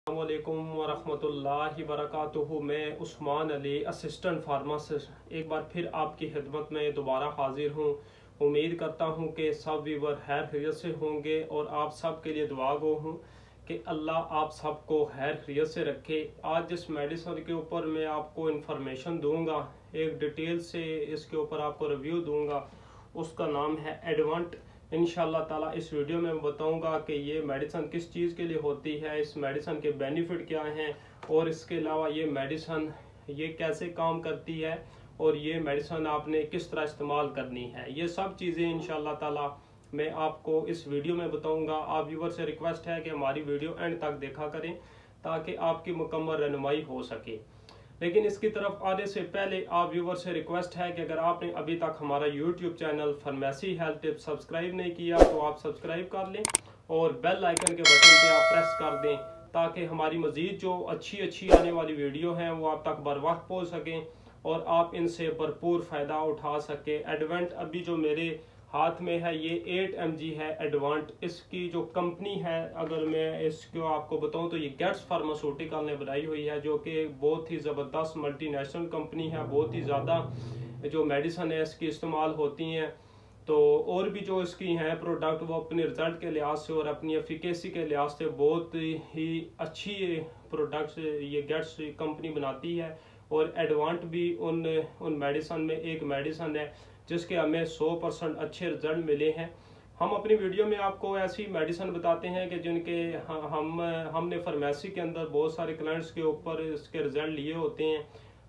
अस्सलामुअलैकुम वरहमतुल्लाहि वबरकातुहू। मैं उस्मान अली, असिस्टेंट फार्मासिस्ट, एक बार फिर आपकी खिदमत में दोबारा हाजिर हूँ। उम्मीद करता हूँ कि सब व्यूवर खैर खैरियत से होंगे और आप सब के लिए दुआ गो हूँ कि अल्लाह आप सबको खैर खैरियत से रखे। आज जिस मेडिसिन के ऊपर मैं आपको इन्फॉर्मेशन दूंगा, एक डिटेल से इसके ऊपर आपको रिव्यू दूंगा, उसका नाम है एडवांट। इंशाल्लाह ताला इस वीडियो में मैं बताऊंगा कि ये मेडिसिन किस चीज़ के लिए होती है, इस मेडिसिन के बेनिफिट क्या हैं और इसके अलावा ये मेडिसिन ये कैसे काम करती है और ये मेडिसिन आपने किस तरह इस्तेमाल करनी है। ये सब चीज़ें इंशाल्लाह ताला मैं आपको इस वीडियो में बताऊंगा। आप व्यूवर से रिक्वेस्ट है कि हमारी वीडियो एंड तक देखा करें ताकि आपकी मुकम्मल रहनुमाई हो सके। लेकिन इसकी तरफ आने से पहले आप व्यूवर से रिक्वेस्ट है कि अगर आपने अभी तक हमारा YouTube channel pharmacy health tips subscribe नहीं किया तो आप सब्सक्राइब कर लें और बेल आइकन के बटन पे आप प्रेस कर दें ताकि हमारी मज़ीद जो अच्छी आने वाली वीडियो हैं वो आप तक बर वक्त पहुँच सकें और आप इनसे भरपूर फ़ायदा उठा सकें। एडवेंट अभी जो मेरे हाथ में है ये 8 mg है एडवांट। इसकी जो कंपनी है अगर मैं इसको आपको बताऊं तो ये गेट्स फार्मास्यूटिकल ने बनाई हुई है, जो कि बहुत ही ज़बरदस्त मल्टीनेशनल कंपनी है। बहुत ही ज़्यादा जो मेडिसिन है इसकी इस्तेमाल होती हैं। तो और भी जो इसकी हैं प्रोडक्ट वो अपने रिजल्ट के लिहाज से और अपनी एफिकेसी के लिहाज से बहुत ही अच्छी प्रोडक्ट्स ये गेट्स कंपनी बनाती है। और एडवांट भी उन मेडिसिन में एक मेडिसिन है जिसके हमें 100% अच्छे रिजल्ट मिले हैं। हम अपनी वीडियो में आपको ऐसी मेडिसिन बताते हैं कि जिनके हमने फार्मेसी के अंदर बहुत सारे क्लाइंट्स के ऊपर इसके रिजल्ट लिए होते हैं।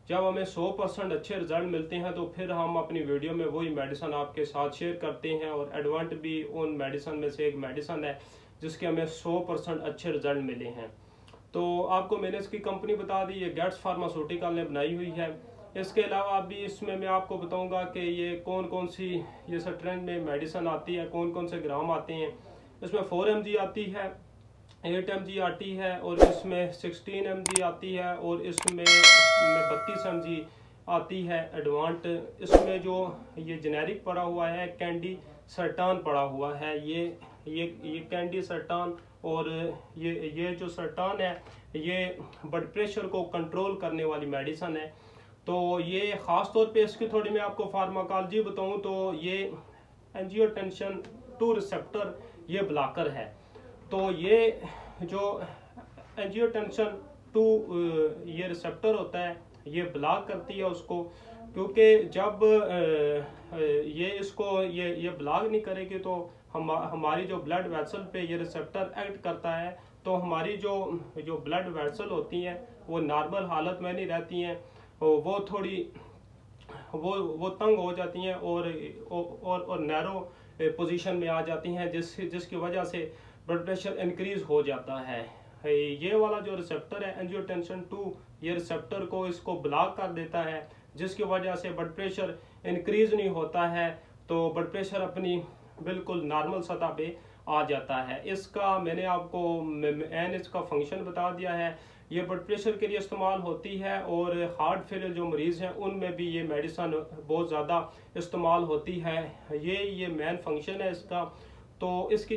जब हमें 100% अच्छे रिजल्ट मिलते हैं तो फिर हम अपनी वीडियो में वही मेडिसिन आपके साथ शेयर करते हैं। और एडवांट भी उन मेडिसिन में से एक मेडिसिन है जिसके हमें 100% अच्छे रिजल्ट मिले हैं। तो आपको मैंने इसकी कंपनी बता दी, ये गेट्स फार्मास्यूटिकल ने बनाई हुई है। इसके अलावा अभी इसमें मैं आपको बताऊंगा कि ये कौन सी ये स्ट्रेंथ में मेडिसिन आती है, कौन से ग्राम आते हैं। इसमें 4 mg आती है, 8 mg आती है और इसमें 16 mg आती है और इसमें 32 mg आती है एडवांट। इसमें जो ये जेनेरिक पड़ा हुआ है कैंडी सर्टान पड़ा हुआ है, ये कैंडी सर्टान। और ये जो सर्टान है ये ब्लड प्रेशर को कंट्रोल करने वाली मेडिसिन है। तो ये ख़ास तौर पे इसकी थोड़ी मैं आपको फार्माकोलॉजी बताऊं तो ये एंजियोटेंशन 2 रिसेप्टर ये ब्लॉकर है। तो ये जो एंजियोटेंशन 2 ये रिसेप्टर होता है ये ब्लॉक करती है उसको, क्योंकि जब ये इसको ये ब्लॉक नहीं करेगी तो हमारी जो ब्लड वेसल पे ये रिसेप्टर एक्ट करता है तो हमारी जो ब्लड वेसल होती हैं वो नॉर्मल हालत में नहीं रहती हैं, वो थोड़ी वो तंग हो जाती हैं और नैरो पोजीशन में आ जाती हैं जिसकी वजह से ब्लड प्रेशर इंक्रीज हो जाता है। ये वाला जो रिसेप्टर है एंजियोटेंशन 2 ये रिसेप्टर को इसको ब्लॉक कर देता है जिसकी वजह से ब्लड प्रेशर इंक्रीज नहीं होता है, तो ब्लड प्रेशर अपनी बिल्कुल नॉर्मल सतह पे आ जाता है। इसका मैंने आपको इसका फंक्शन बता दिया है। ये ब्लड प्रेशर के लिए इस्तेमाल होती है और हार्ट फेलियर जो मरीज़ हैं उनमें भी ये मेडिसिन बहुत ज़्यादा इस्तेमाल होती है। ये मेन फंक्शन है इसका। तो इसकी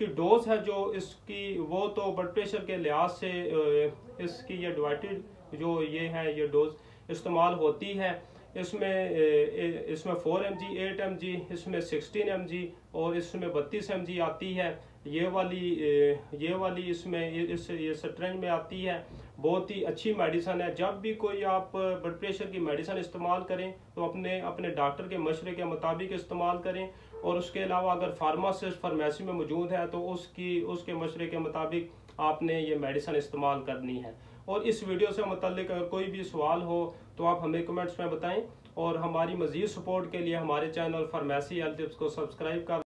डोज है जो इसकी वो तो ब्लड प्रेशर के लिहाज से इसकी ये डिवाइडेड जो ये है ये डोज इस्तेमाल होती है। इसमें 4 mg, 8 mg, इसमें 16 mg और इसमें 32 mg आती है। ये वाली इसमें ये स्ट्रेंथ में आती है। बहुत ही अच्छी मेडिसिन है। जब भी कोई आप ब्लड प्रेशर की मेडिसिन इस्तेमाल करें तो अपने डॉक्टर के मशवरे के मुताबिक इस्तेमाल करें और उसके अलावा अगर फार्मासिस्ट फार्मेसी में मौजूद है तो उसके मशवरे के मुताबिक आपने ये मेडिसिन इस्तेमाल करनी है। और इस वीडियो से मुतल्लिक अगर कोई भी सवाल हो तो आप हमें कमेंट्स में बताएं और हमारी मज़ीद सपोर्ट के लिए हमारे चैनल फार्मेसी हेल्थ टिप्स को सब्सक्राइब कर